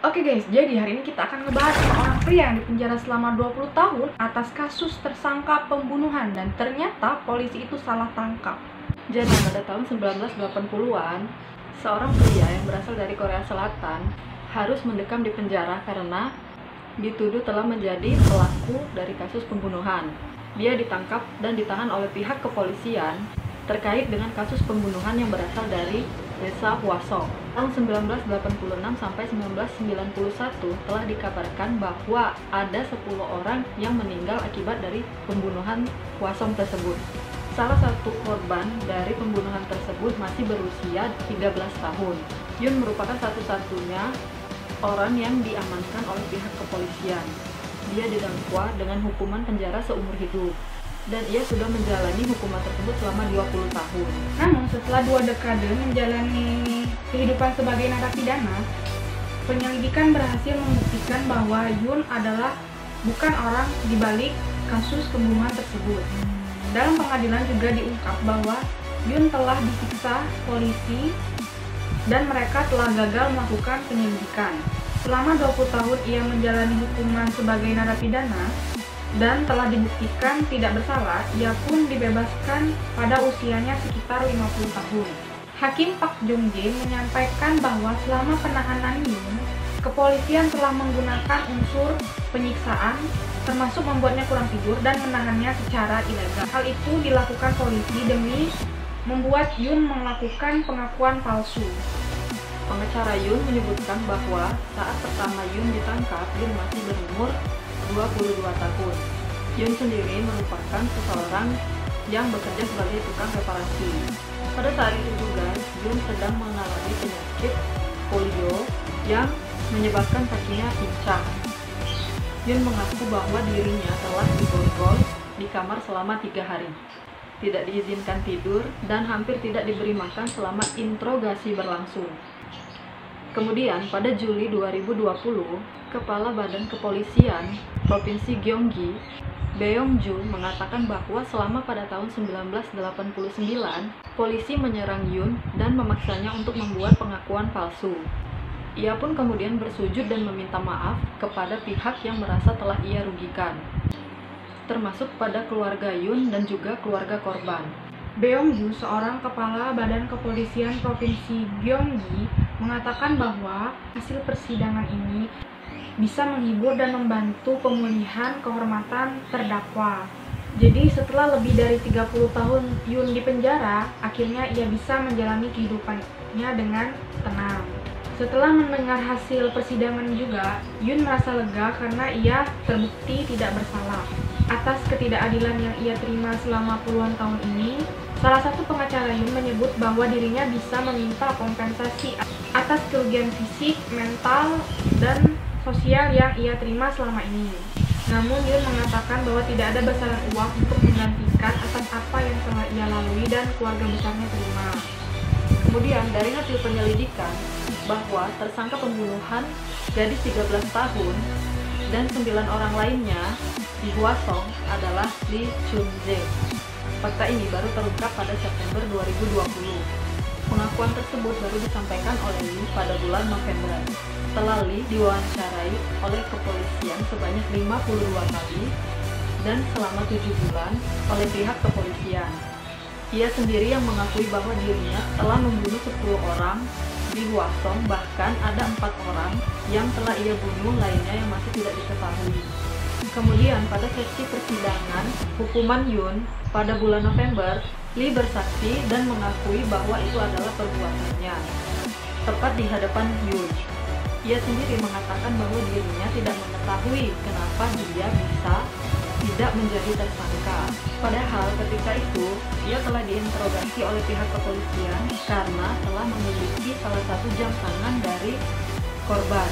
Oke guys, jadi hari ini kita akan ngebahas seorang pria yang dipenjara selama 20 tahun atas kasus tersangka pembunuhan, dan ternyata polisi itu salah tangkap. Jadi pada tahun 1980-an, seorang pria yang berasal dari Korea Selatan harus mendekam di penjara karena dituduh telah menjadi pelaku dari kasus pembunuhan. Dia ditangkap dan ditahan oleh pihak kepolisian terkait dengan kasus pembunuhan yang berasal dari desa Hwasong. Tahun 1986 sampai 1991 telah dikabarkan bahwa ada 10 orang yang meninggal akibat dari pembunuhan Hwasong tersebut. Salah satu korban dari pembunuhan tersebut masih berusia 13 tahun. Yun merupakan satu-satunya orang yang diamankan oleh pihak kepolisian. Dia didakwa dengan hukuman penjara seumur hidup, dan ia sudah menjalani hukuman tersebut selama 20 tahun. Namun setelah 2 dekade menjalani kehidupan sebagai narapidana, penyelidikan berhasil membuktikan bahwa Yun adalah bukan orang di balik kasus pembunuhan tersebut. Dalam pengadilan juga diungkap bahwa Yun telah disiksa polisi dan mereka telah gagal melakukan penyelidikan. Selama 20 tahun ia menjalani hukuman sebagai narapidana dan telah dibuktikan tidak bersalah, ia pun dibebaskan pada usianya sekitar 50 tahun. Hakim Park Jong Jae menyampaikan bahwa selama penahanan Yun, kepolisian telah menggunakan unsur penyiksaan, termasuk membuatnya kurang tidur dan menahannya secara ilegal. Hal itu dilakukan polisi demi membuat Yun melakukan pengakuan palsu. Pengacara Yun menyebutkan bahwa saat pertama Yun ditangkap, Yun masih berumur 22 tahun. Yun sendiri merupakan seseorang yang bekerja sebagai tukang reparasi. Pada saat itu juga, Yun sedang mengalami penyakit polio yang menyebabkan kakinya pincang. Yun mengaku bahwa dirinya telah diborgol di kamar selama 3 hari, tidak diizinkan tidur, dan hampir tidak diberi makan selama interogasi berlangsung. Kemudian pada Juli 2020, Kepala Badan Kepolisian Provinsi Gyeonggi, Beong-ju, mengatakan bahwa selama pada tahun 1989, polisi menyerang Yun dan memaksanya untuk membuat pengakuan palsu. Ia pun kemudian bersujud dan meminta maaf kepada pihak yang merasa telah ia rugikan, termasuk pada keluarga Yun dan juga keluarga korban. Beong-ju, seorang kepala Badan Kepolisian Provinsi Gyeonggi, mengatakan bahwa hasil persidangan ini bisa menghibur dan membantu pemulihan kehormatan terdakwa. Jadi setelah lebih dari 30 tahun Yun di penjara, akhirnya ia bisa menjalani kehidupannya dengan tenang. Setelah mendengar hasil persidangan juga, Yun merasa lega karena ia terbukti tidak bersalah. Atas ketidakadilan yang ia terima selama puluhan tahun ini, salah satu pengacara Yun menyebut bahwa dirinya bisa meminta kompensasi atas kerugian fisik, mental, dan sosial yang ia terima selama ini. Namun Yun mengatakan bahwa tidak ada besaran uang untuk menggantikan atas apa yang telah ia lalui dan keluarga besarnya terima. Kemudian dari hasil penyelidikan bahwa tersangka pembunuhan gadis 13 tahun dan 9 orang lainnya di Hwasong adalah Lee Chun-jae. Fakta ini baru terungkap pada September 2020. Pengakuan tersebut baru disampaikan oleh Lee pada bulan November. Setelah Lee diwawancarai oleh kepolisian sebanyak 52 kali dan selama 7 bulan oleh pihak kepolisian. Ia sendiri yang mengakui bahwa dirinya telah membunuh 10 orang di Hwasong, bahkan ada 4 orang yang telah ia bunuh lainnya yang masih tidak diketahui. Kemudian pada sesi persidangan hukuman Yun pada bulan November, Lee bersaksi dan mengakui bahwa itu adalah perbuatannya, tepat di hadapan Yun. Ia sendiri mengatakan bahwa dirinya tidak mengetahui kenapa dia bisa tidak menjadi tersangka. Padahal ketika itu, ia telah diinterogasi oleh pihak kepolisian karena telah memiliki salah satu jam tangan dari korban.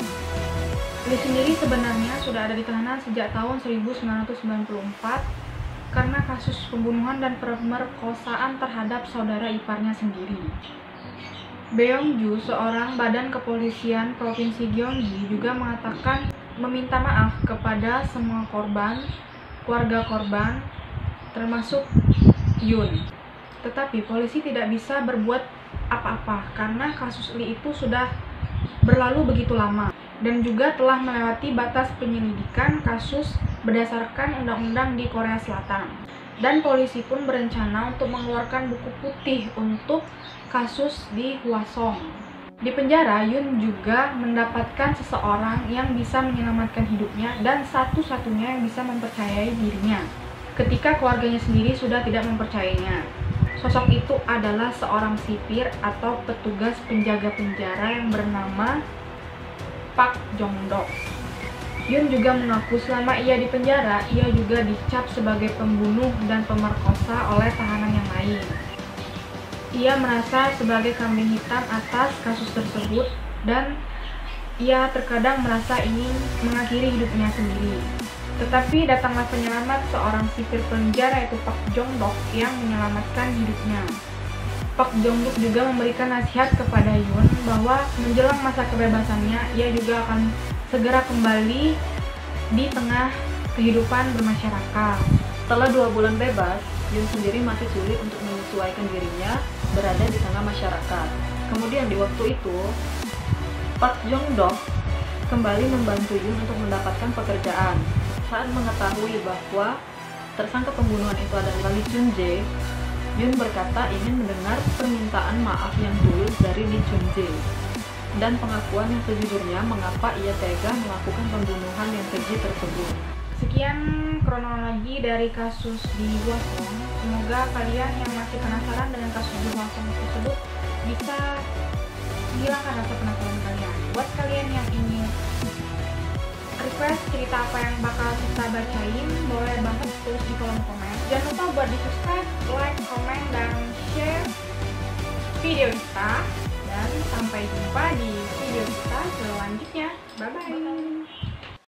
Lee sendiri sebenarnya sudah ada di tahanan sejak tahun 1994 karena kasus pembunuhan dan pemerkosaan terhadap saudara iparnya sendiri. Beong-ju, seorang Badan Kepolisian Provinsi Gyeonggi, juga mengatakan meminta maaf kepada semua korban, keluarga korban, termasuk Yun. Tetapi polisi tidak bisa berbuat apa-apa karena kasus Lee itu sudah berlalu begitu lama. dan juga telah melewati batas penyelidikan kasus berdasarkan undang-undang di Korea Selatan. Dan polisi pun berencana untuk mengeluarkan buku putih untuk kasus di Hwasong. Di penjara, Yoon juga mendapatkan seseorang yang bisa menyelamatkan hidupnya dan satu-satunya yang bisa mempercayai dirinya ketika keluarganya sendiri sudah tidak mempercayainya. Sosok itu adalah seorang sipir atau petugas penjaga penjara yang bernama Park Jong-dok. Yoon juga mengaku selama ia di penjara, ia juga dicap sebagai pembunuh dan pemerkosa oleh tahanan yang lain. Ia merasa sebagai kambing hitam atas kasus tersebut dan ia terkadang merasa ingin mengakhiri hidupnya sendiri. Tetapi datanglah penyelamat seorang sipir penjara yaitu Park Jong-dok yang menyelamatkan hidupnya. Park Jong-dok juga memberikan nasihat kepada Yoon bahwa menjelang masa kebebasannya ia juga akan segera kembali di tengah kehidupan bermasyarakat. Setelah 2 bulan bebas, Yoon sendiri masih sulit untuk menyesuaikan dirinya berada di tengah masyarakat. Kemudian di waktu itu, Park Jong-dok kembali membantu Yoon untuk mendapatkan pekerjaan. Saat mengetahui bahwa tersangka pembunuhan itu adalah Lee Chun-jae, Yoon berkata ingin mendengar permintaan maaf yang tulus dari Lee Chun-jae dan pengakuan yang sejujurnya mengapa ia tega melakukan pembunuhan yang keji tersebut. Sekian kronologi dari kasus di Hwasong. Semoga kalian yang masih penasaran dengan kasus di Hwasong tersebut bisa hilangkan rasa penasaran kalian. Buat kalian yang ingin request cerita apa yang bakal kita bacain, boleh banget tulis di kolom komen. Jangan lupa buat di subscribe, like, komen, dan share video kita. Dan sampai jumpa di video kita selanjutnya. Bye-bye.